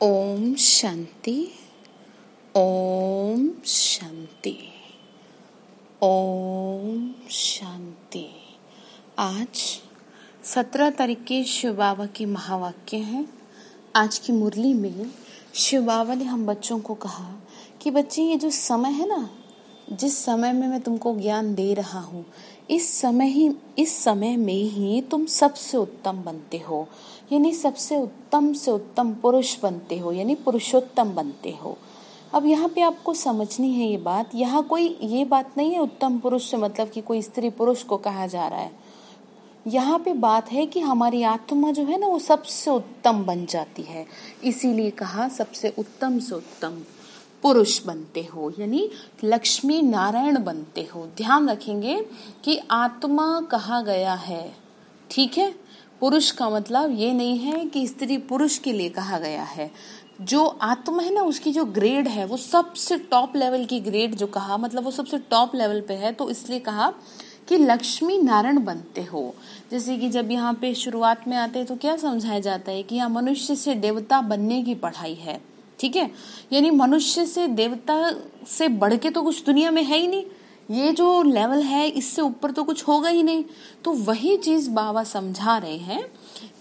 ओम शांति। ओम शांति। ओम शांति। आज 17 तारीख के शिव बाबा की महावाक्य है। आज की मुरली में शिव बाबा ने हम बच्चों को कहा कि बच्चे, ये जो समय है ना, जिस समय में मैं तुमको ज्ञान दे रहा हूँ, इस समय में ही तुम सबसे उत्तम बनते हो, यानी सबसे उत्तम से उत्तम पुरुष बनते हो, यानी पुरुषोत्तम बनते हो। अब यहाँ पे आपको समझनी है ये बात। यहाँ कोई ये बात नहीं है उत्तम पुरुष से मतलब कि कोई स्त्री पुरुष को कहा जा रहा है। यहाँ पे बात है कि हमारी आत्मा जो है ना, वो सबसे उत्तम बन जाती है। इसीलिए कहा सबसे उत्तम से उत्तम पुरुष बनते हो, यानी लक्ष्मी नारायण बनते हो। ध्यान रखेंगे कि आत्मा कहा गया है, ठीक है। पुरुष का मतलब ये नहीं है कि स्त्री पुरुष के लिए कहा गया है। जो आत्मा है ना, उसकी जो ग्रेड है वो सबसे टॉप लेवल की ग्रेड जो कहा, मतलब वो सबसे टॉप लेवल पे है, तो इसलिए कहा कि लक्ष्मी नारायण बनते हो। जैसे कि जब यहाँ पे शुरुआत में आते हैं तो क्या समझाया जाता है कि यहाँ मनुष्य से देवता बनने की पढ़ाई है, ठीक है। यानी मनुष्य से देवता से बढ़ के तो कुछ दुनिया में है ही नहीं। ये जो लेवल है इससे ऊपर तो कुछ होगा ही नहीं। तो वही चीज बाबा समझा रहे हैं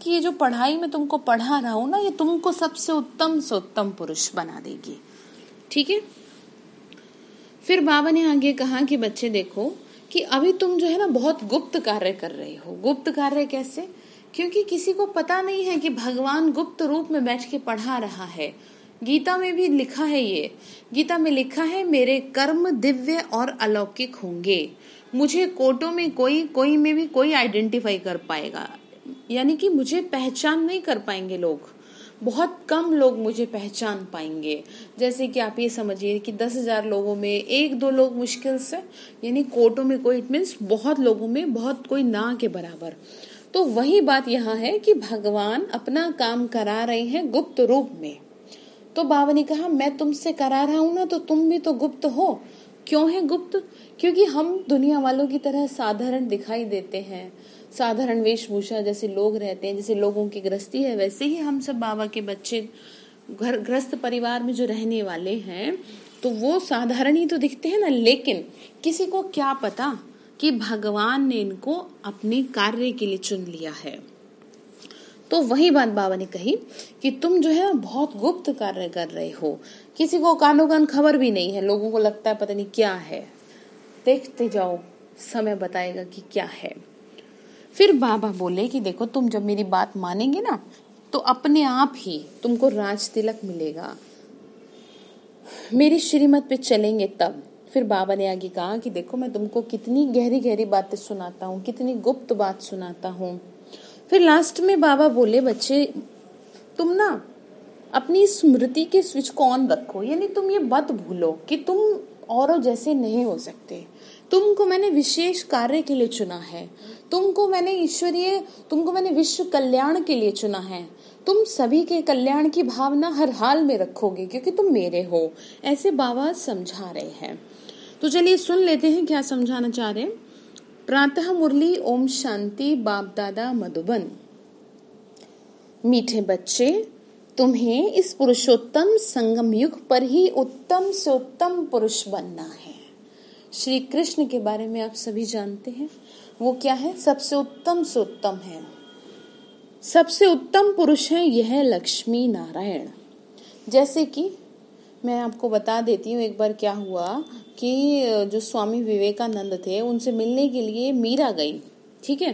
कि ये जो पढ़ाई में तुमको पढ़ा रहा हूं ना, ये तुमको सबसे उत्तम पुरुष बना देगी, ठीक है। फिर बाबा ने आगे कहा कि बच्चे देखो कि अभी तुम जो है ना बहुत गुप्त कार्य कर रहे हो। गुप्त कार्य कैसे? क्योंकि किसी को पता नहीं है कि भगवान गुप्त रूप में बैठ के पढ़ा रहा है। गीता में भी लिखा है, ये गीता में लिखा है, मेरे कर्म दिव्य और अलौकिक होंगे। मुझे कोटों में कोई में भी कोई आइडेंटिफाई कर पाएगा, यानी कि मुझे पहचान नहीं कर पाएंगे लोग। बहुत कम लोग मुझे पहचान पाएंगे। जैसे कि आप ये समझिए कि 10,000 लोगों में 1-2 लोग मुश्किल से, यानी कोटों में कोई, इट मीन्स बहुत लोगों में बहुत कोई ना के बराबर। तो वही बात यहाँ है कि भगवान अपना काम करा रहे हैं गुप्त रूप में। तो बाबा ने कहा मैं तुमसे करा रहा हूं ना, तो तुम भी तो गुप्त हो। क्यों है गुप्त? क्योंकि हम दुनिया वालों की तरह साधारण दिखाई देते हैं, साधारण वेशभूषा जैसे लोग रहते हैं, जैसे लोगों की गृहस्थी है, वैसे ही हम सब बाबा के बच्चे घर गृहस्थ परिवार में जो रहने वाले हैं, तो वो साधारण ही तो दिखते हैं ना। लेकिन किसी को क्या पता कि भगवान ने इनको अपने कार्य के लिए चुन लिया है। तो वही बात बाबा ने कही कि तुम जो है बहुत गुप्त कार्य कर रहे हो, किसी को कानो कान खबर भी नहीं है। लोगों को लगता है पता नहीं क्या है। देखते जाओ, समय बताएगा कि क्या है। फिर बाबा बोले कि देखो, तुम जब मेरी बात मानेंगे ना, तो अपने आप ही तुमको राज तिलक मिलेगा, मेरी श्रीमत पे चलेंगे तब। फिर बाबा ने आगे कहा कि देखो, मैं तुमको कितनी गहरी गहरी बातें सुनाता हूँ, कितनी गुप्त बात सुनाता हूँ। फिर लास्ट में बाबा बोले, बच्चे तुम ना अपनी स्मृति के स्विच को ऑन रखो, यानी तुम ये मत भूलो कि तुम औरों जैसे नहीं हो सकते। तुमको मैंने विशेष कार्य के लिए चुना है, तुमको मैंने विश्व कल्याण के लिए चुना है। तुम सभी के कल्याण की भावना हर हाल में रखोगे क्योंकि तुम मेरे हो। ऐसे बाबा समझा रहे हैं। तो चलिए सुन लेते हैं क्या समझाना चाह रहे हैं। प्रातः मुरली ओम शांति, बाप दादा मधुबन। मीठे बच्चे, तुम्हें इस पुरुषोत्तम संगम युग पर ही उत्तम से उत्तम पुरुष बनना है। श्री कृष्ण के बारे में आप सभी जानते हैं, वो क्या है? सबसे उत्तम से उत्तम है, सबसे उत्तम पुरुष है यह लक्ष्मी नारायण। जैसे कि मैं आपको बता देती हूँ, एक बार क्या हुआ कि जो स्वामी विवेकानंद थे, उनसे मिलने के लिए मीरा गई, ठीक है।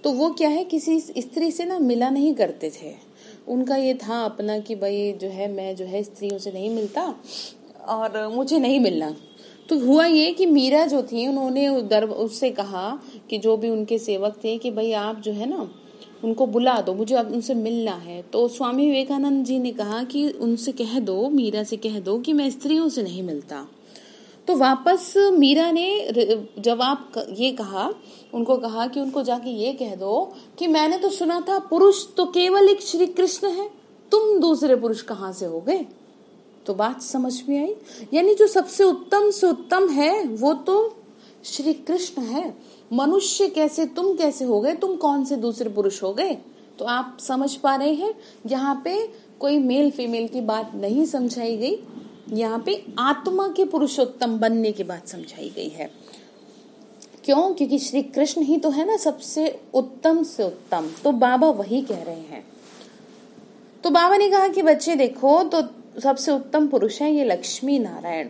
तो वो क्या है, किसी स्त्री से ना मिला नहीं करते थे। उनका ये था अपना कि भाई जो है, मैं जो है स्त्रियों से नहीं मिलता और मुझे नहीं मिलना। तो हुआ ये कि मीरा जो थी, उन्होंने उससे कहा कि जो भी उनके सेवक थे कि भाई आप जो है ना उनको बुला दो, मुझे अब उनसे मिलना है। तो स्वामी विवेकानंद जी ने कहा कि उनसे कह दो, मीरा से कह दो कि मैं स्त्रियों से नहीं मिलता। तो वापस मीरा ने जवाब ये कहा, उनको कहा कि उनको जाके ये कह दो कि मैंने तो सुना था पुरुष तो केवल एक श्री कृष्ण है, तुम दूसरे पुरुष कहाँ से हो गए। तो बात समझ में आई, यानी जो सबसे उत्तम से उत्तम है वो तो श्री कृष्ण है। मनुष्य कैसे, तुम कैसे हो गए, तुम कौन से दूसरे पुरुष हो गए, तो आप समझ पा रहे हैं, यहाँ पे कोई मेल फीमेल की बात नहीं समझाई गई, यहाँ पे आत्मा के पुरुषोत्तम बनने की बात समझाई गई है। क्यों? क्योंकि श्री कृष्ण ही तो है ना सबसे उत्तम से उत्तम, तो बाबा वही कह रहे हैं। तो बाबा ने कहा कि बच्चे देखो, तो सबसे उत्तम पुरुष है ये लक्ष्मी नारायण।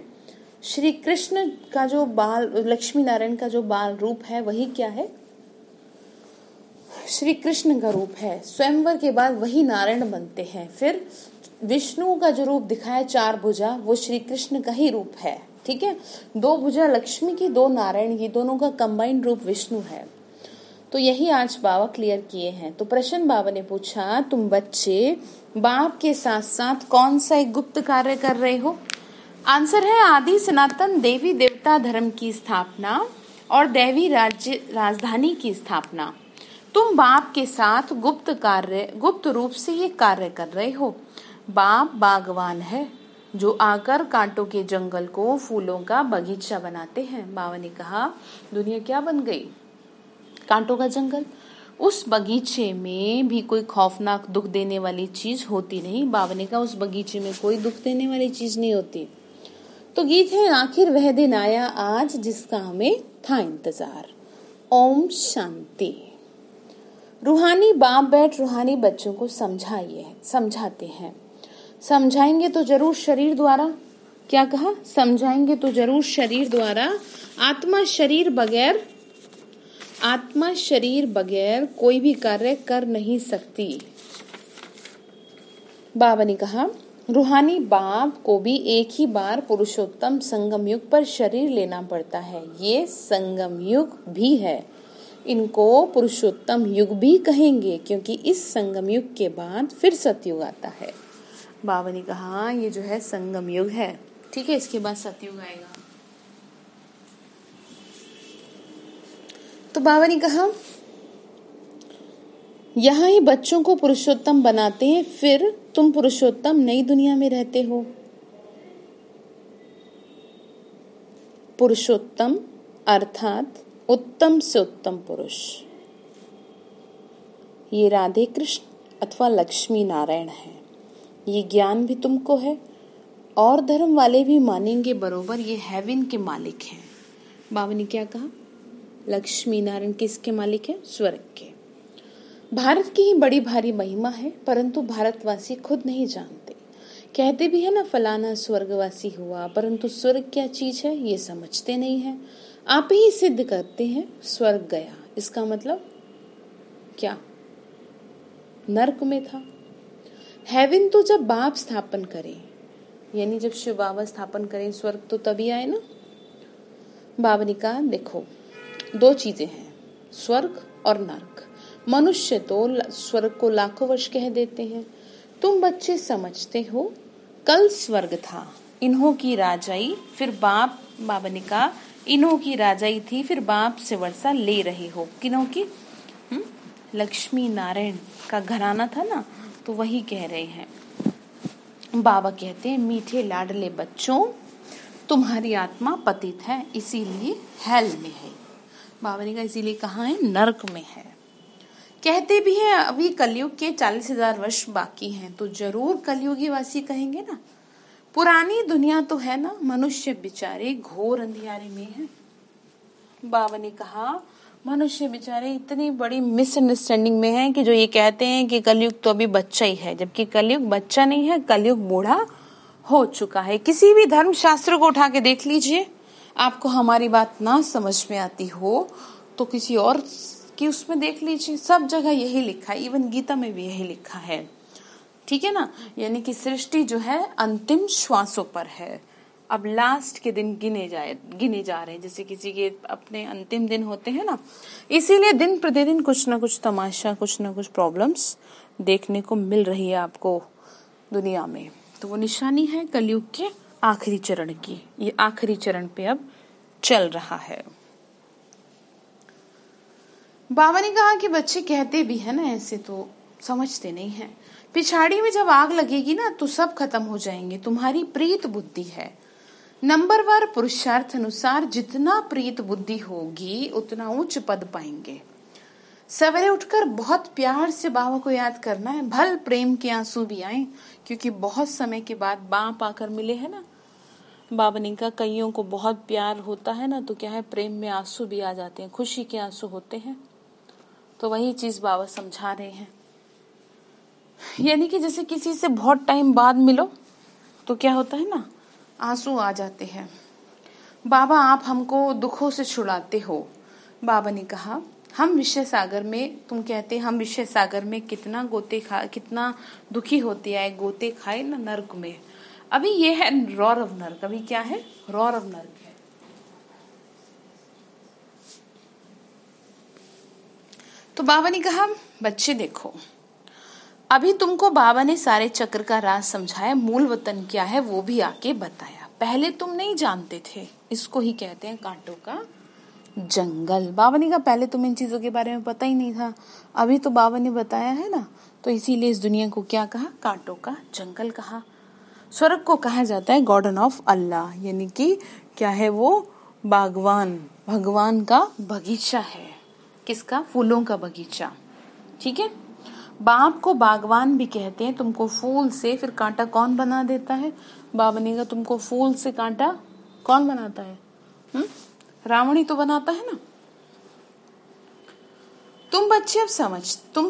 श्री कृष्ण का जो बाल, लक्ष्मी नारायण का जो बाल रूप है वही क्या है? श्री कृष्ण का रूप है। स्वयंवर के बाद वही नारायण बनते हैं। फिर विष्णु का जो रूप दिखाया 4 भुजा, वो श्री कृष्ण का ही रूप है। ठीक है, 2 भुजा लक्ष्मी की, 2 नारायण की, दोनों का कंबाइंड रूप विष्णु है। तो यही आज बाबा क्लियर किए हैं। तो प्रश्न बाबा ने पूछा, तुम बच्चे बाप के साथ साथ कौन सा एक गुप्त कार्य कर रहे हो? आंसर है आदि सनातन देवी देवता धर्म की स्थापना और दैवी राज्य राजधानी की स्थापना। तुम बाप के साथ गुप्त रूप से ये कार्य कर रहे हो। बाप बागवान है जो आकर कांटों के जंगल को फूलों का बगीचा बनाते हैं। बाबा ने कहा दुनिया क्या बन गई? कांटों का जंगल। उस बगीचे में भी कोई खौफनाक दुख देने वाली चीज होती नहीं। बाबा ने कहा उस बगीचे में कोई दुख देने वाली चीज नहीं होती। तो गीत है, आखिर वह दिन आया आज जिसका हमें था इंतजार। ओम शांति। रूहानी बाप बैठ रूहानी बच्चों को समझाते हैं। समझाएंगे तो जरूर शरीर द्वारा। क्या कहा? समझाएंगे तो जरूर शरीर द्वारा। आत्मा शरीर बगैर कोई भी कार्य कर नहीं सकती। बाबा ने कहा रूहानी बाप को भी एक ही बार पुरुषोत्तम संगम युग पर शरीर लेना पड़ता है। ये संगम युग भी है, इनको पुरुषोत्तम युग भी कहेंगे, क्योंकि इस संगम युग के बाद फिर सतयुग आता है। बाबा ने कहा ये जो है संगम युग है, ठीक है, इसके बाद सतयुग आएगा। तो बाबा ने कहा यहाँ ही बच्चों को पुरुषोत्तम बनाते हैं, फिर तुम पुरुषोत्तम नई दुनिया में रहते हो। पुरुषोत्तम अर्थात उत्तम से उत्तम पुरुष, ये राधे कृष्ण अथवा लक्ष्मी नारायण है। ये ज्ञान भी तुमको है और धर्म वाले भी मानेंगे बरोबर ये हेवन के मालिक हैं। बाबा ने क्या कहा? लक्ष्मी नारायण किसके मालिक है? स्वर्ग के। भारत की ही बड़ी भारी महिमा है, परंतु भारतवासी खुद नहीं जानते। कहते भी है ना फलाना स्वर्गवासी हुआ, परंतु स्वर्ग क्या चीज है ये समझते नहीं है। आप ही सिद्ध करते हैं स्वर्ग गया, इसका मतलब क्या? नरक में था। हेवन तो जब बाप स्थापन करें, यानी जब शिव बाबा स्थापन करें स्वर्ग, तो तभी आए ना। बाबा ने कहा देखो 2 चीजें हैं, स्वर्ग और नरक। मनुष्य तो स्वर्ग को लाखों वर्ष कह देते हैं। तुम बच्चे समझते हो कल स्वर्ग था, इन्हों की राजाई, फिर बाबा ने कहा इन्हों की राजाई थी, फिर बाप से वर्षा ले रहे हो। किन्हों की? लक्ष्मी नारायण का घराना था ना, तो वही कह रहे हैं। बाबा कहते हैं मीठे लाडले बच्चों, तुम्हारी आत्मा पतित है, इसीलिए हेल में है। बाबा ने कहा इसीलिए कहाँ है? नरक में है। कहते भी हैं अभी कलयुग के 40,000 वर्ष बाकी हैं, तो जरूर कलयुगी वासी कहेंगे ना। पुरानी दुनिया तो है ना, मनुष्य बेचारे घोर अंधियारे में है। बाबा ने कहा मनुष्य बेचारे इतनी बड़ी मिसअंडरस्टैंडिंग में है कि जो ये कहते हैं कि कलयुग तो अभी बच्चा ही है, जबकि कलयुग बच्चा नहीं है, कलयुग बूढ़ा हो चुका है। किसी भी धर्म शास्त्र को उठा के देख लीजिए, आपको हमारी बात ना समझ में आती हो तो किसी और की उसमें देख लीजिए, सब जगह यही लिखा है, इवन गीता में भी यही लिखा है। ठीक है ना, यानी कि सृष्टि जो है अंतिम श्वासों पर है। अब लास्ट के दिन गिने जा रहे हैं, जैसे किसी के अपने अंतिम दिन होते हैं ना, इसीलिए दिन प्रतिदिन कुछ ना कुछ तमाशा, कुछ ना कुछ प्रॉब्लम्स देखने को मिल रही है आपको दुनिया में। तो वो निशानी है कलयुग के आखिरी चरण की। ये आखिरी चरण पे अब चल रहा है। बाबा ने कहा कि बच्चे कहते भी है ना ऐसे, तो समझते नहीं है। पिछाड़ी में जब आग लगेगी ना तो सब खत्म हो जाएंगे। तुम्हारी प्रीत बुद्धि है, नंबरवार पुरुषार्थ अनुसार जितना प्रीत बुद्धि होगी उतना उच्च पद पाएंगे। सवेरे उठकर बहुत प्यार से बाबा को याद करना है, भल प्रेम के आंसू भी आए, क्योंकि बहुत समय के बाद बाप आकर मिले हैं ना। बाबा ने कहा कईयों को बहुत प्यार होता है ना, तो क्या है, प्रेम में आंसू भी आ जाते हैं, खुशी के आंसू होते हैं। तो वही चीज बाबा समझा रहे हैं। यानी कि जैसे किसी से बहुत टाइम बाद मिलो तो क्या होता है ना, आंसू आ जाते हैं। बाबा आप हमको दुखों से छुड़ाते हो। बाबा ने कहा हम विषय सागर में, तुम कहते हम विषय सागर में कितना दुखी होते आए, गोते खाए ना नर्क में। अभी ये है रौरव नर्क। अभी क्या है, रौरव नर्क है। तो बाबा ने कहा बच्चे देखो, अभी तुमको बाबा ने सारे चक्र का राज समझाया, मूल वतन क्या है वो भी आके बताया। पहले तुम नहीं जानते थे, इसको ही कहते हैं कांटों का जंगल। बाबा ने कहा पहले तुम्हें इन चीजों के बारे में पता ही नहीं था, अभी तो बाबा ने बताया है ना, तो इसीलिए इस दुनिया को क्या कहा, कांटों का जंगल कहा। स्वर्ग को कहा जाता है गार्डन ऑफ अल्लाह, यानी कि क्या है वो, बागवान, भगवान का बगीचा है। किसका, फूलों का बगीचा। ठीक है, बाप को बागवान भी कहते हैं। तुमको फूल से फिर कांटा कौन बना देता है, बाबा ने कहा तुमको फूल से कांटा कौन बनाता है, रावण ही तो बनाता है ना। तुम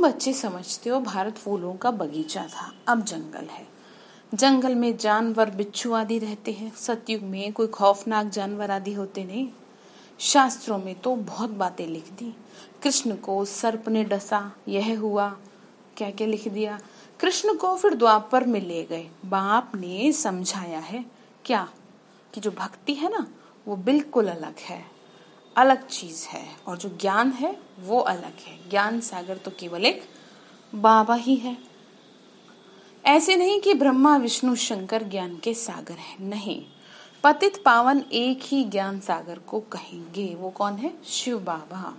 बच्चे समझते हो भारत फूलों का बगीचा था, अब जंगल है। जंगल में जानवर बिच्छू आदि रहते हैं। सतयुग में कोई खौफनाक जानवर आदि होते नहीं। शास्त्रों में तो बहुत बातें लिख दी। कृष्ण को सर्प ने डसा, यह हुआ, क्या क्या लिख दिया। कृष्ण को फिर द्वापर में ले गए। बाप ने समझाया है क्या, कि जो भक्ति है ना वो बिल्कुल अलग है, अलग चीज है, और जो ज्ञान है वो अलग है। ज्ञान सागर तो केवल एक बाबा ही है। ऐसे नहीं कि ब्रह्मा विष्णु शंकर ज्ञान के सागर है, नहीं, पतित पावन एक ही ज्ञान सागर को कहेंगे। वो कौन है, शिव बाबा।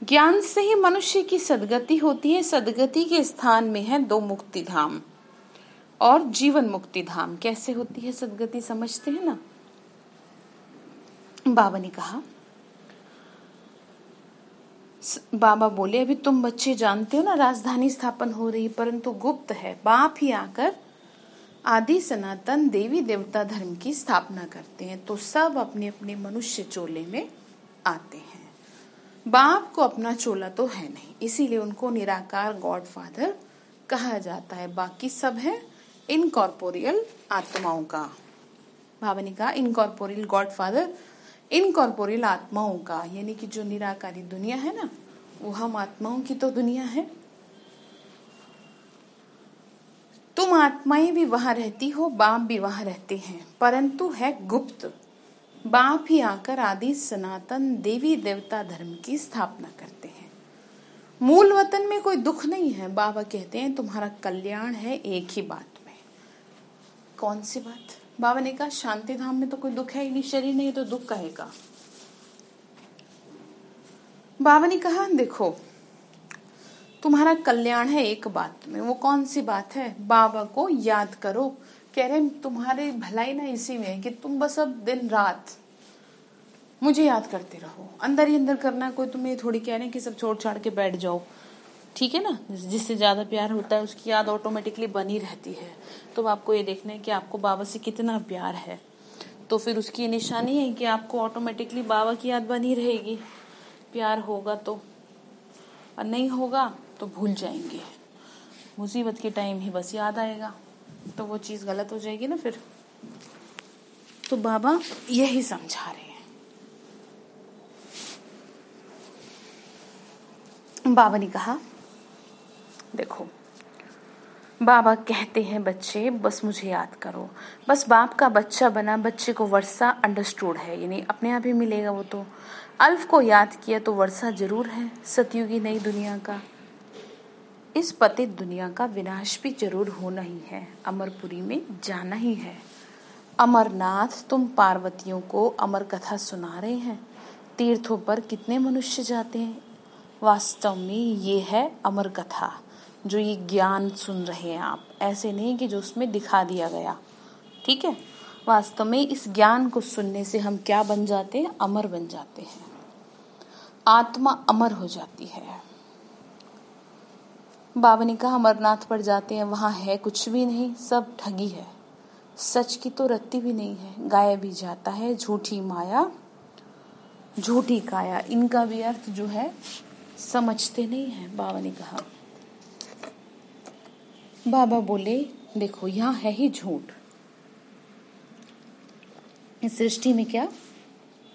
ज्ञान से ही मनुष्य की सदगति होती है। सदगति के स्थान में है दो मुक्ति धाम और जीवन मुक्ति धाम। कैसे होती है सदगति, समझते हैं ना। बाबा ने कहा, बाबा बोले अभी तुम बच्चे जानते हो ना राजधानी स्थापन हो रही, परंतु गुप्त है। बाप ही आकर आदि सनातन देवी देवता धर्म की स्थापना करते हैं, तो सब अपने अपने मनुष्य चोले में आते हैं। बाप को अपना चोला तो है नहीं, इसीलिए उनको निराकार गॉडफादर कहा जाता है। बाकी सब है इनकॉर्पोरियल आत्माओं का। बाबा ने कहा इनकॉर्पोरियल गॉडफादर, इनकॉर्पोरियल आत्माओं का, यानी कि जो निराकारी दुनिया है ना, वो हम आत्माओं की तो दुनिया है। तुम आत्माएं भी वहां रहती हो, बाप भी वहां रहते हैं, परंतु है गुप्त। बाप ही आकर आदि सनातन देवी देवता धर्म की स्थापना करते हैं। मूल वतन में कोई दुख नहीं है। बाबा कहते हैं तुम्हारा कल्याण है एक ही बात में। कौन सी बात, बाबा ने कहा शांति धाम में तो कोई दुख है ही नहीं, शरीर नहीं तो दुख कहेगा। बाबा ने कहा देखो तुम्हारा कल्याण है एक बात में। वो कौन सी बात है, बाबा को याद करो। कह रहे तुम्हारे भलाई ना इसी में है कि तुम बस अब दिन रात मुझे याद करते रहो, अंदर ही अंदर करना। कोई तुम्हें थोड़ी कह रहे हैं कि सब छोड़ छाड़ के बैठ जाओ, ठीक है ना। जिससे ज्यादा प्यार होता है उसकी याद ऑटोमेटिकली बनी रहती है। तो आपको ये देखना है कि आपको बाबा से कितना प्यार है, तो फिर उसकी निशानी है कि आपको ऑटोमेटिकली बाबा की याद बनी रहेगी। प्यार होगा तो, और नहीं होगा तो भूल जाएंगे। मुसीबत के टाइम ही बस याद आएगा, तो वो चीज गलत हो जाएगी ना फिर। तो बाबा यही समझा रहे हैं। बाबा ने कहा देखो, बाबा कहते हैं बच्चे बस मुझे याद करो। बस बाप का बच्चा बना बच्चे को वर्षा अंडरस्टूड है, यानी अपने आप ही मिलेगा। वो तो अल्फ को याद किया तो वर्षा जरूर है। सतयुगी नई दुनिया का, इस पतित दुनिया का विनाश भी जरूर होना ही है। अमरपुरी में जाना ही है। अमरनाथ तुम पार्वतियों को अमर कथा सुना रहे हैं। तीर्थों पर कितने मनुष्य जाते हैं। वास्तव में ये है अमर कथा, जो ये ज्ञान सुन रहे हैं आप। ऐसे नहीं कि जो उसमें दिखा दिया गया, ठीक है। वास्तव में इस ज्ञान को सुनने से हम क्या बन जाते हैं, अमर बन जाते हैं। आत्मा अमर हो जाती है। बाबा ने कहा अमरनाथ पर जाते हैं, वहां है कुछ भी नहीं, सब ठगी है, सच की तो रत्ती भी नहीं है, गायब भी जाता है, झूठी माया झूठी काया। इनका भी अर्थ जो है समझते नहीं है। बाबा ने कहा, बाबा बोले देखो यहाँ है ही झूठ, इस सृष्टि में क्या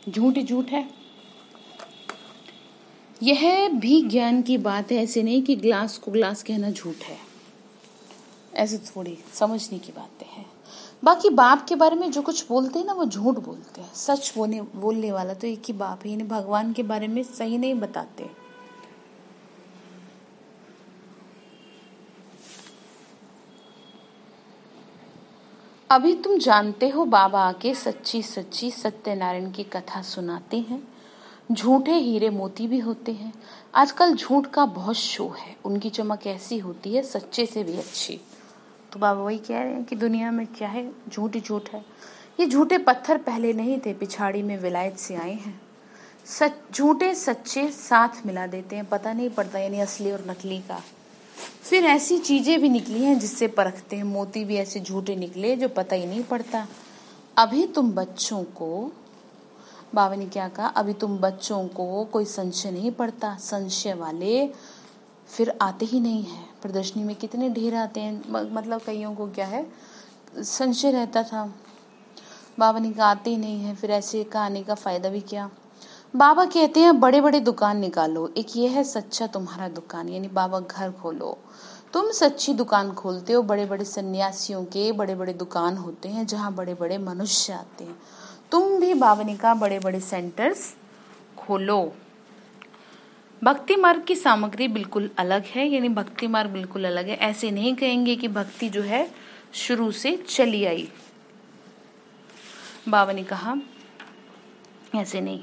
झूठ ही झूठ है। यह भी ज्ञान की बात है, ऐसे नहीं कि ग्लास को ग्लास कहना झूठ है, ऐसे थोड़ी समझने की बातें हैं। बाकी बाप के बारे में जो कुछ बोलते हैं ना वो झूठ बोलते हैं, सच बोलने वाला तो एक ही बाप है, यानी भगवान के बारे में सही नहीं बताते। अभी तुम जानते हो बाबा आके सच्ची सच्ची सत्यनारायण की कथा सुनाते हैं, झूठे हीरे मोती भी होते हैं। आजकल झूठ का बहुत शो है, उनकी चमक ऐसी होती है सच्चे से भी अच्छी। तो बाबा वही कह रहे हैं कि दुनिया में क्या है, झूठ ही झूठ है। ये झूठे पत्थर पहले नहीं थे, पिछाड़ी में विलायत से आए हैं। झूठे सच्चे साथ मिला देते हैं, पता नहीं पड़ता, यानी असली और नकली का। फिर ऐसी चीजें भी निकली हैं जिससे परखते हैं, मोती भी ऐसे झूठे निकले जो पता ही नहीं पड़ता। अभी तुम बच्चों को, बाबा ने क्या कहा, अभी तुम बच्चों को कोई संशय नहीं पड़ता, संशय वाले फिर आते ही नहीं है। प्रदर्शनी में कितने ढेर आते हैं, मतलब कईयों को क्या है संशय रहता था, बाबा ने कहा आते ही नहीं है, फिर ऐसे का आने का फायदा भी क्या। बाबा कहते हैं बड़े बड़े दुकान निकालो, एक ये है सच्चा तुम्हारा दुकान, यानी बाबा घर खोलो। तुम सच्ची दुकान खोलते हो, बड़े बड़े सन्यासियों के बड़े बड़े दुकान होते हैं जहाँ बड़े बड़े मनुष्य आते हैं। तुम भी बाबा ने कहा बड़े बड़े सेंटर्स खोलो। भक्ति मार्ग की सामग्री बिल्कुल अलग है, यानी भक्ति मार्ग बिल्कुल अलग है। ऐसे नहीं कहेंगे कि भक्ति जो है शुरू से चली आई। बाबा ने कहा ऐसे नहीं,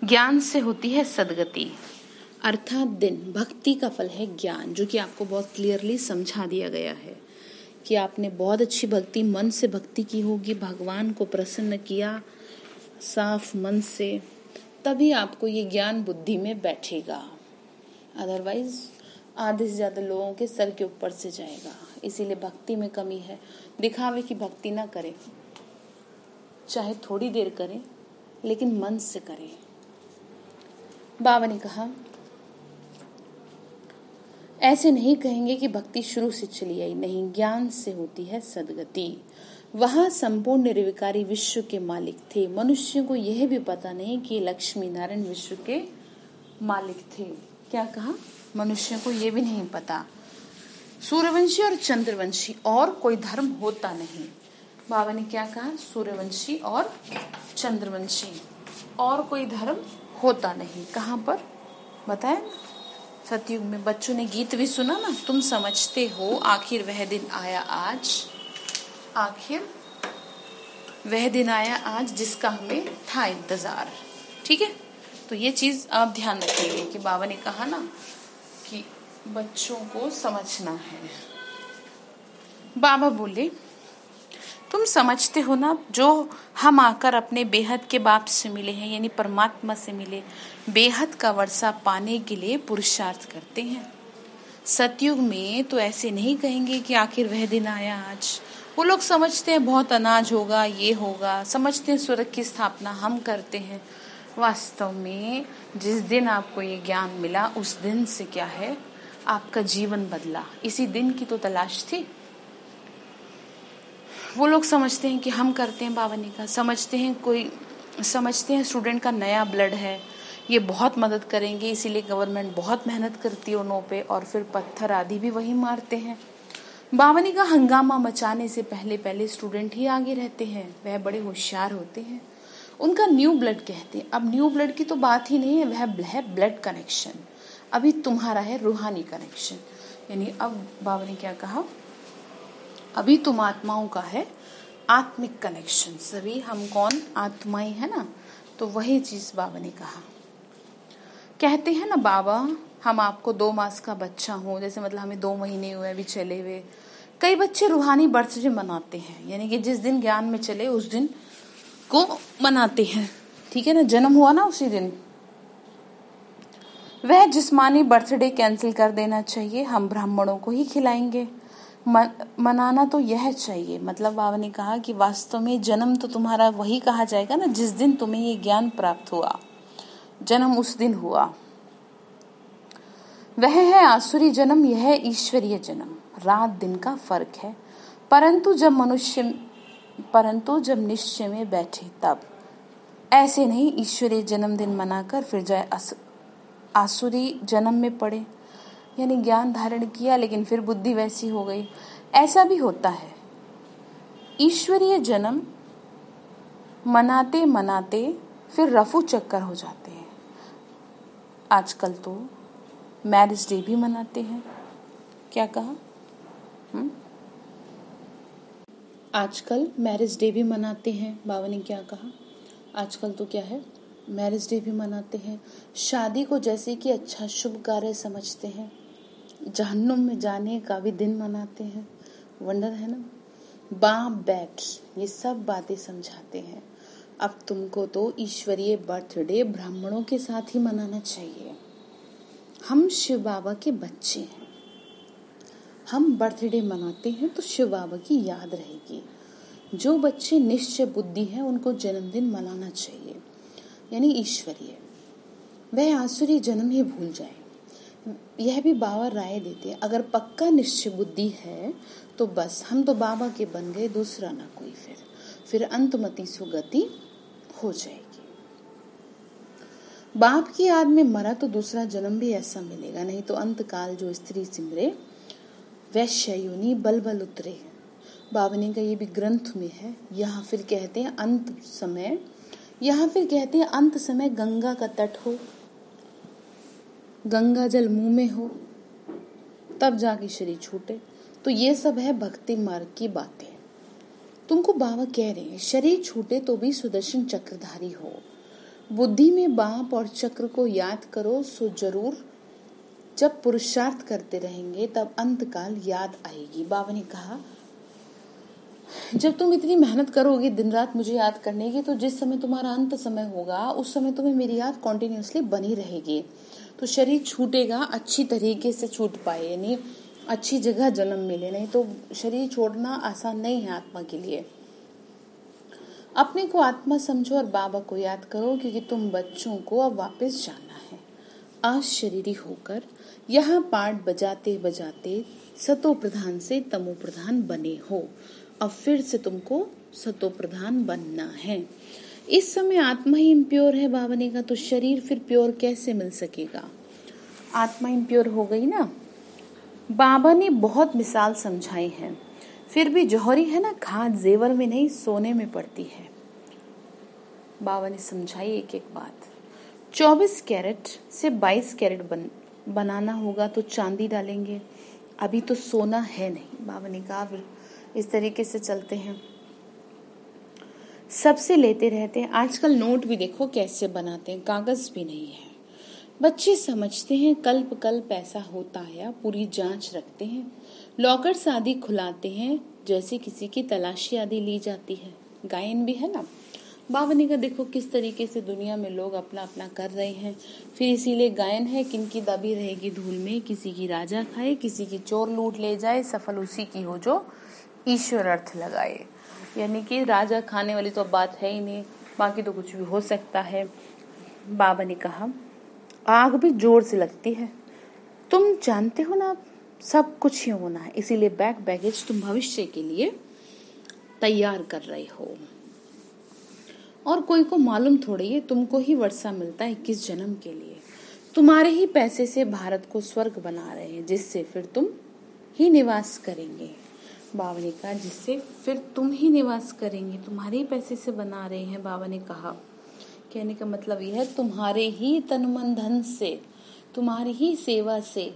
ज्ञान से होती है सदगति, अर्थात दिन। भक्ति का फल है ज्ञान, जो कि आपको बहुत क्लियरली समझा दिया गया है कि आपने बहुत अच्छी भक्ति, मन से भक्ति की होगी, भगवान को प्रसन्न किया साफ मन से, तभी आपको ये ज्ञान बुद्धि में बैठेगा। अदरवाइज आधे से ज्यादा लोगों के सर के ऊपर से जाएगा। इसीलिए भक्ति में कमी है। दिखावे की भक्ति ना करें, चाहे थोड़ी देर करें लेकिन मन से करें। बाबा ने कहा ऐसे नहीं कहेंगे कि भक्ति शुरू से चली आई, नहीं, ज्ञान से होती है सदगति। वहां संपूर्ण निर्विकारी विश्व के मालिक थे। मनुष्यों को यह भी पता नहीं कि लक्ष्मी नारायण विश्व के मालिक थे। क्या कहा, मनुष्यों को यह भी नहीं पता। सूर्यवंशी और चंद्रवंशी और कोई धर्म होता नहीं। बाबा ने क्या कहा, सूर्यवंशी और चंद्रवंशी और कोई धर्म होता नहीं। कहाँ पर बताया ना, सतयुग में। बच्चों ने गीत भी सुना ना, तुम समझते हो आखिर वह दिन आया आज, आखिर वह दिन आया आज जिसका हमें था इंतजार। ठीक है, तो ये चीज आप ध्यान रखिए कि बाबा ने कहा ना कि बच्चों को समझना है। बाबा बोले तुम समझते हो ना, जो हम आकर अपने बेहद के बाप से मिले हैं, यानी परमात्मा से मिले, बेहद का वर्षा पाने के लिए पुरुषार्थ करते हैं। सतयुग में तो ऐसे नहीं कहेंगे कि आखिर वह दिन आया आज। वो लोग समझते हैं बहुत अनाज होगा, ये होगा, समझते हैं स्वर्ग की स्थापना हम करते हैं। वास्तव में जिस दिन आपको ये ज्ञान मिला, उस दिन से क्या है, आपका जीवन बदला। इसी दिन की तो तलाश थी। वो लोग समझते हैं कि हम करते हैं, बाबा ने कहा समझते हैं स्टूडेंट का नया ब्लड है, ये बहुत मदद करेंगे, इसीलिए गवर्नमेंट बहुत मेहनत करती है उनों पे, और फिर पत्थर आदि भी वही मारते हैं। बाबा ने कहा हंगामा मचाने से पहले पहले स्टूडेंट ही आगे रहते हैं, वह बड़े होशियार होते हैं, उनका न्यू ब्लड कहते हैं। अब न्यू ब्लड की तो बात ही नहीं है, वह है ब्लड कनेक्शन। अभी तुम्हारा है रूहानी कनेक्शन। यानी अब बाबा ने क्या कहा, अभी तुम आत्माओं का है आत्मिक कनेक्शन। सभी हम कौन, आत्माएं है ना, तो वही चीज बाबा ने कहा। कहते हैं ना बाबा, हम आपको 2 मास का बच्चा हो, जैसे मतलब हमें 2 महीने हुए अभी चले हुए। कई बच्चे रूहानी बर्थडे मनाते हैं, यानी कि जिस दिन ज्ञान में चले उस दिन को मनाते हैं। ठीक है ना, जन्म हुआ ना उसी दिन, वह जिस्मानी बर्थडे कैंसिल कर देना चाहिए, हम ब्राह्मणों को ही खिलाएंगे। मनाना तो यह चाहिए। मतलब बाबा ने कहा कि वास्तव में जन्म तो तुम्हारा वही कहा जाएगा ना जिस दिन तुम्हें ये ज्ञान प्राप्त हुआ, जन्म उस दिन हुआ। वह है आसुरी जन्म, यह है ईश्वरीय जन्म, रात दिन का फर्क है। परंतु जब निश्चय में बैठे तब ऐसे नहीं ईश्वरीय जन्मदिन मनाकर फिर जाए आसुरी जन्म में पड़े। यानी ज्ञान धारण किया लेकिन फिर बुद्धि वैसी हो गई, ऐसा भी होता है। ईश्वरीय जन्म मनाते मनाते फिर रफू चक्कर हो जाते हैं। आजकल तो मैरिज डे भी मनाते हैं। क्या कहा? आजकल मैरिज डे भी मनाते हैं। बाबा ने क्या कहा? आजकल तो क्या है, मैरिज डे भी मनाते हैं। शादी को जैसे कि अच्छा शुभ कार्य समझते हैं। जहन्नुम में जाने का भी दिन मनाते हैं। वंडर है ना। बाप बैठ ये सब बातें समझाते हैं। अब तुमको तो ईश्वरीय बर्थडे ब्राह्मणों के साथ ही मनाना चाहिए। हम शिव बाबा के बच्चे हैं, हम बर्थडे मनाते हैं तो शिव बाबा की याद रहेगी। जो बच्चे निश्चय बुद्धि हैं उनको जन्मदिन मनाना चाहिए, यानी ईश्वरीय। वह आसुरी जन्म ही भूल जाए। यह भी बाबा राय देते हैं। अगर पक्का निश्चय बुद्धि है तो बस हम तो बाबा के बन गए, दूसरा ना कोई। फिर अंतमति सुगति हो जाएगी। बाप की याद में मरा तो दूसरा जन्म भी ऐसा मिलेगा, नहीं तो अंत काल जो स्त्री सिमरे वैश्य योनि बल उतरे। बाबा ने का ये भी ग्रंथ में है। यहाँ फिर कहते हैं अंत समय गंगा का तट हो, गंगा जल मुंह में हो, तब जाके शरीर छूटे। तो ये सब है भक्ति मार्ग की बातें। तुमको बाबा कह रहे हैं शरीर छूटे तो भी सुदर्शन चक्रधारी हो। बुद्धि में बाप और चक्र को याद करो सो जरूर। जब पुरुषार्थ करते रहेंगे तब अंत काल याद आएगी। बाबा ने कहा जब तुम इतनी मेहनत करोगे दिन रात मुझे याद करने की, तो जिस समय तुम्हारा अंत समय होगा उस समय तुम्हें मेरी याद कॉन्टिन्यूसली बनी रहेगी। तो शरीर छूटेगा, अच्छी तरीके से छूट पाए, यानी अच्छी जगह जन्म मिले। नहीं तो शरीर छोड़ना आसान नहीं है आत्मा के लिए। अपने को आत्मा समझो और बाबा को याद करो, क्योंकि तुम बच्चों को अब वापस जाना है। आज शरीरी होकर यहाँ पाठ बजाते बजाते सतो प्रधान से तमो प्रधान बने हो। अब फिर से तुमको सतो प्रधान बनना है। इस समय आत्मा ही इम्प्योर है बाबा ने कहा, तो शरीर फिर प्योर कैसे मिल सकेगा? आत्मा इम्प्योर हो गई ना। बाबा ने बहुत मिसाल समझाई है, फिर भी जौहरी है ना, खाद जेवर में नहीं सोने में पड़ती है। बाबा ने समझाई एक एक बात। 24 कैरेट से 22 कैरेट बनाना होगा तो चांदी डालेंगे, अभी तो सोना है नहीं। बाबा ने कहा फिर इस तरीके से चलते हैं, सबसे लेते रहते हैं। आजकल नोट भी देखो कैसे बनाते हैं, कागज भी नहीं है। बच्चे समझते हैं कल्प कल्प ऐसा होता है, पूरी जांच रखते हैं। लॉकर्स आदि खुलाते हैं, जैसे किसी की तलाशी आदि ली जाती है। गायन भी है ना। बाबा ने कहा देखो किस तरीके से दुनिया में लोग अपना अपना कर रहे हैं। फिर इसीलिए गायन है, किनकी दबी रहेगी धूल में, किसी की राजा खाए, किसी की चोर लूट ले जाए, सफल उसी की हो जो ईश्वर अर्थ लगाए। यानी कि राजा खाने वाली तो बात है ही नहीं, बाकी तो कुछ भी हो सकता है। बाबा ने कहा आग भी जोर से लगती है, तुम जानते हो ना सब कुछ ही होना है, इसीलिए बैगेज तुम भविष्य के लिए तैयार कर रहे हो। और कोई को मालूम थोड़ी है, तुमको ही वर्षा मिलता है 21 जन्म के लिए। तुम्हारे ही पैसे से भारत को स्वर्ग बना रहे हैं, जिससे फिर तुम ही निवास करेंगे। बाबा ने कहा जिससे फिर तुम ही निवास करेंगे, तुम्हारे ही पैसे से बना रहे हैं। बाबा ने कहा, कहने का मतलब यह है तुम्हारे ही तन मन धन से, तुम्हारी ही सेवा से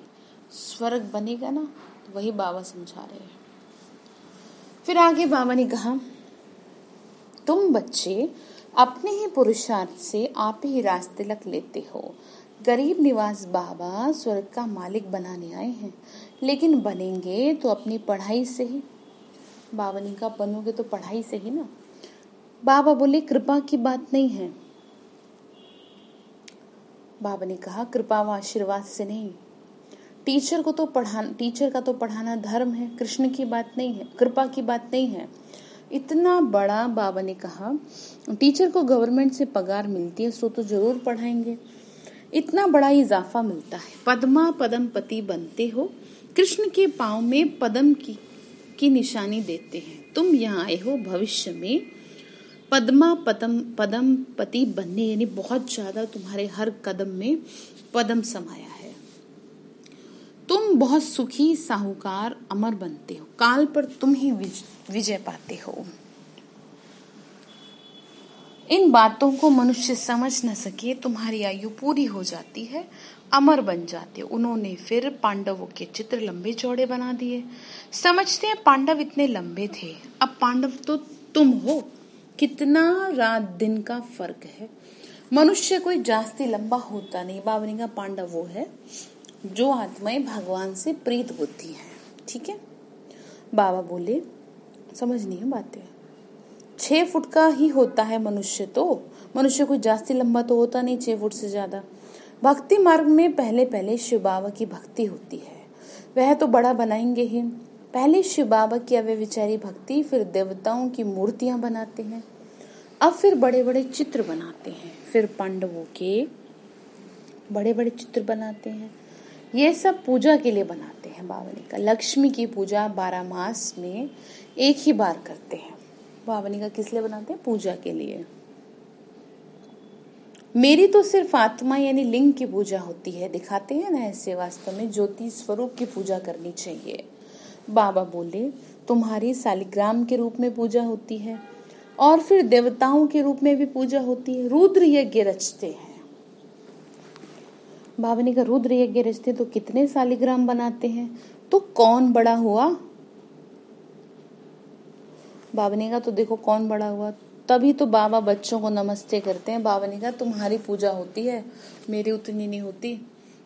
स्वर्ग बनेगा ना, तो वही बाबा समझा रहे हैं। फिर आगे बाबा ने कहा तुम बच्चे अपने ही पुरुषार्थ से आप ही रास्ते लग लेते हो। गरीब निवास बाबा स्वर्ग का मालिक बनाने आए हैं, लेकिन बनेंगे तो अपनी पढ़ाई से ही। बाबा ने कहा बनोगे तो पढ़ाई से ही ना। बाबा बोले कृपा की बात नहीं है, बाबा ने कहा कृपा व आशीर्वाद से नहीं, टीचर का तो पढ़ाना धर्म है, कृष्ण की बात नहीं है, कृपा की बात नहीं है। इतना बड़ा, बाबा ने कहा टीचर को गवर्नमेंट से पगार मिलती है, सो तो जरूर पढ़ाएंगे, इतना बड़ा इजाफा मिलता है। पद्मा पदम पति बनते हो, कृष्ण के पाँव में पदम की निशानी देते हैं। तुम यहाँ आए हो भविष्य में पद्मा पदम पति बनने, यानी बहुत ज्यादा तुम्हारे हर कदम में पदम समाया है। तुम बहुत सुखी साहूकार अमर बनते हो, काल पर तुम ही विजय पाते हो। इन बातों को मनुष्य समझ न सके, तुम्हारी आयु पूरी हो जाती है, अमर बन जाते हो। उन्होंने फिर पांडवों के चित्र लंबे चौड़े बना दिए। समझते हैं पांडव इतने लंबे थे, अब पांडव तो तुम हो, कितना रात दिन का फर्क है। मनुष्य कोई जास्ती लंबा होता नहीं। बाबा ने कहा पांडव वो है जो आत्माएं भगवान से प्रीत होती हैं। ठीक है, बाबा बोले समझनी है बातें। 6 फुट का ही होता है मनुष्य, तो मनुष्य कोई जास्ती लंबा तो होता नहीं 6 फुट से ज्यादा। भक्ति मार्ग में पहले पहले शिव बाबा की भक्ति होती है, वह तो बड़ा बनाएंगे ही। पहले शिव बाबा की अव्यभिचारी भक्ति, फिर देवताओं की मूर्तियां बनाते हैं, अब फिर बड़े बड़े चित्र बनाते हैं, फिर पांडवों के बड़े बड़े चित्र बनाते हैं। ये सब पूजा के लिए बनाते हैं। बाबा ने कहा लक्ष्मी की पूजा 12 मास में एक ही बार करते हैं। बाबा ने कहा किस लिए बनाते हैं? पूजा के लिए। मेरी तो सिर्फ आत्मा यानी लिंग की पूजा होती है, दिखाते हैं ना ऐसे। वास्तव में ज्योति स्वरूप की पूजा करनी चाहिए। बाबा बोले तुम्हारी शालिग्राम के रूप में पूजा होती है, और फिर देवताओं के रूप में भी पूजा होती है। रुद्र यज्ञ रचते हैं। बाबा ने कहा रुद्र यज्ञ रचते तो कितने शालिग्राम बनाते हैं, तो कौन बड़ा हुआ? बाबा ने कहा तो देखो कौन बड़ा हुआ, तभी तो बाबा बच्चों को नमस्ते करते हैं। बाबा ने कहा तुम्हारी पूजा होती है, मेरी उतनी नहीं होती।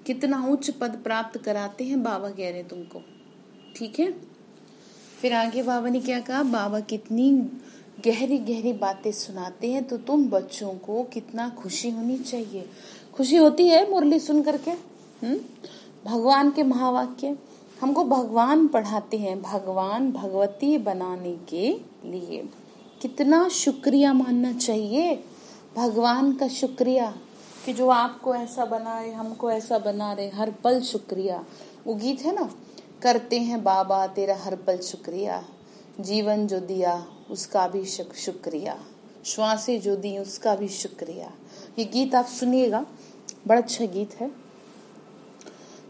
कितना उच्च पद प्राप्त कराते हैं बाबा कह रहे तुमको। ठीक है, फिर आगे बाबा ने क्या कहा, बाबा कितनी गहरी गहरी बातें सुनाते हैं, तो तुम बच्चों को कितना खुशी होनी चाहिए। खुशी होती है मुरली सुन करके। भगवान के महावाक्य हमको भगवान पढ़ाते हैं, भगवान भगवती बनाने के लिए। कितना शुक्रिया मानना चाहिए भगवान का, शुक्रिया कि जो आपको ऐसा बना रहे, हमको ऐसा बना रहे, हर पल शुक्रिया। वो गीत है ना, करते हैं बाबा तेरा हर पल शुक्रिया, जीवन जो दिया उसका भी शुक्रिया, श्वासें जो दी उसका भी शुक्रिया। ये गीत आप सुनिएगा, बड़ा अच्छा गीत है।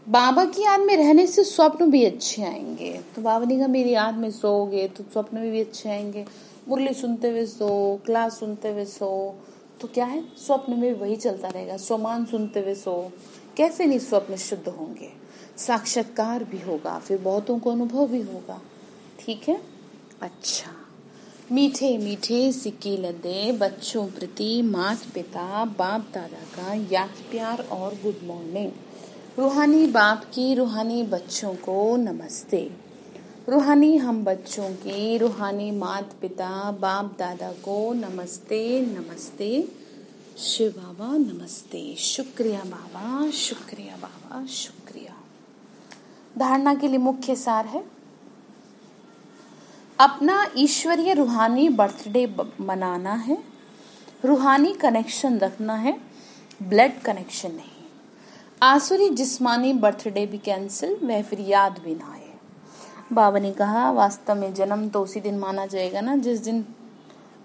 बाबा की याद में रहने से स्वप्न भी अच्छे आएंगे। तो बाबा ने कहा मेरी याद में सोओगे तो स्वप्न भी अच्छे आएंगे। मुरली सुनते हुए सो, क्लास सुनते हुए सो, तो क्या है स्वप्न में वही चलता रहेगा। स्वमान सुनते हुए सो, कैसे नहीं स्वप्न शुद्ध होंगे, साक्षात्कार भी होगा, फिर बहुतों को अनुभव भी होगा। ठीक है, अच्छा। मीठे मीठे सिक्की लदे बच्चों प्रति माता पिता बाप दादा का याद प्यार और गुड मॉर्निंग। रूहानी बाप की रूहानी बच्चों को नमस्ते। रूहानी हम बच्चों की रूहानी माता पिता बाप दादा को नमस्ते नमस्ते। शिव बाबा नमस्ते। शुक्रिया बाबा, शुक्रिया बाबा, शुक्रिया। धारणा के लिए मुख्य सार है, अपना ईश्वरीय रूहानी बर्थडे मनाना है, रूहानी कनेक्शन रखना है, ब्लड कनेक्शन नहीं। आसुरी जिस्मानी बर्थडे भी कैंसिल, वह फिर याद भी ना आए। बाबा ने कहा वास्तव में जन्म तो उसी दिन माना जाएगा ना जिस दिन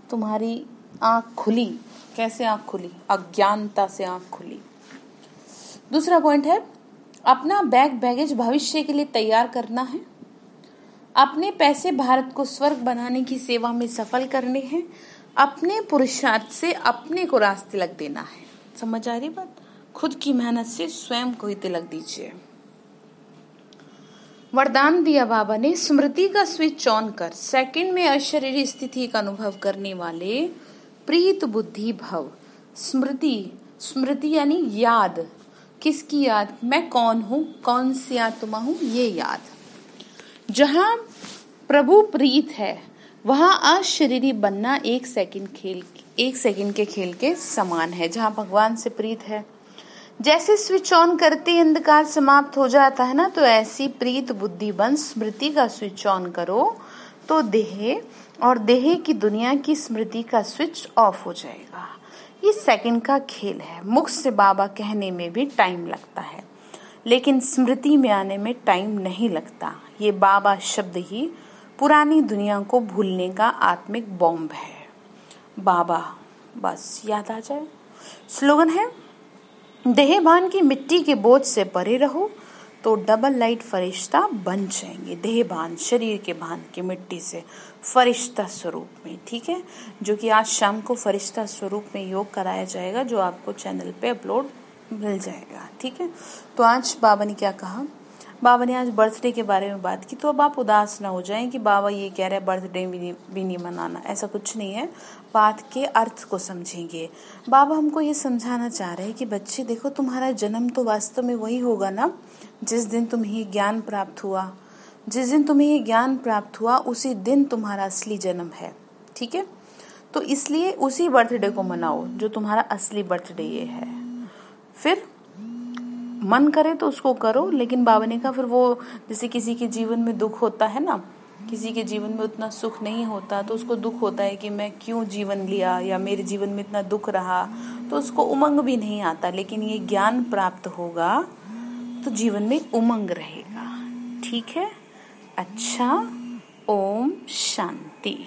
तुम्हारी आंख खुली। कैसे आंख खुली? अज्ञानता से आंख खुली। दूसरा पॉइंट है, अपना बैगेज भविष्य के लिए तैयार करना है। अपने पैसे भारत को स्वर्ग बनाने की सेवा में सफल करने हैं। अपने पुरुषार्थ से अपने को रास्ते लग देना है। समझ आ रही बात? खुद की मेहनत से स्वयं को ही तिलक दीजिए। वरदान दिया बाबा ने, स्मृति का स्विच ऑन कर सेकंड में अशरीरी स्थिति का अनुभव करने वाले प्रीत बुद्धि भव। स्मृति यानी याद। किसकी याद? मैं कौन हूँ, कौन सी आत्मा हूँ, ये याद। जहाँ प्रभु प्रीत है वहाँ अशरीरी बनना एक सेकंड के खेल के समान है। जहाँ भगवान से प्रीत है, जैसे स्विच ऑन करते ही अंधकार समाप्त हो जाता है ना, तो ऐसी प्रीत बुद्धि बन स्मृति का स्विच ऑन करो तो देह और देह की दुनिया की स्मृति का स्विच ऑफ हो जाएगा। ये सेकंड का खेल है। मुख से बाबा कहने में भी टाइम लगता है, लेकिन स्मृति में आने में टाइम नहीं लगता। ये बाबा शब्द ही पुरानी दुनिया को भूलने का आत्मिक बॉम्ब है। बाबा बस याद आ जाए। स्लोगन है, देहभान की मिट्टी के बोझ से परे रहो तो डबल लाइट फरिश्ता बन जाएंगे। देहभान शरीर के भान की मिट्टी से फरिश्ता स्वरूप में, ठीक है, जो कि आज शाम को फरिश्ता स्वरूप में योग कराया जाएगा, जो आपको चैनल पे अपलोड मिल जाएगा, ठीक है। तो आज बाबा ने क्या कहा, बाबा ने आज बर्थडे के बारे में बात की। तो अब आप उदास ना हो जाएं कि बाबा ये कह रहे हैं बर्थडे भी नहीं मनाना, ऐसा कुछ नहीं है। बात के अर्थ को समझेंगे। बाबा हमको ये समझाना चाह रहे हैं कि बच्चे देखो, तुम्हारा जन्म तो वास्तव में वही होगा ना जिस दिन तुम्हें ज्ञान प्राप्त हुआ। जिस दिन तुम्हें ये ज्ञान प्राप्त हुआ उसी दिन तुम्हारा असली जन्म है, ठीक है। तो इसलिए उसी बर्थडे को मनाओ जो तुम्हारा असली बर्थडे ये है। फिर मन करे तो उसको करो, लेकिन बाबा ने कहा फिर वो, जैसे किसी के जीवन में दुख होता है ना, किसी के जीवन में उतना सुख नहीं होता तो उसको दुख होता है कि मैं क्यों जीवन लिया या मेरे जीवन में इतना दुख रहा, तो उसको उमंग भी नहीं आता। लेकिन ये ज्ञान प्राप्त होगा तो जीवन में उमंग रहेगा, ठीक है। अच्छा, ओम शांति।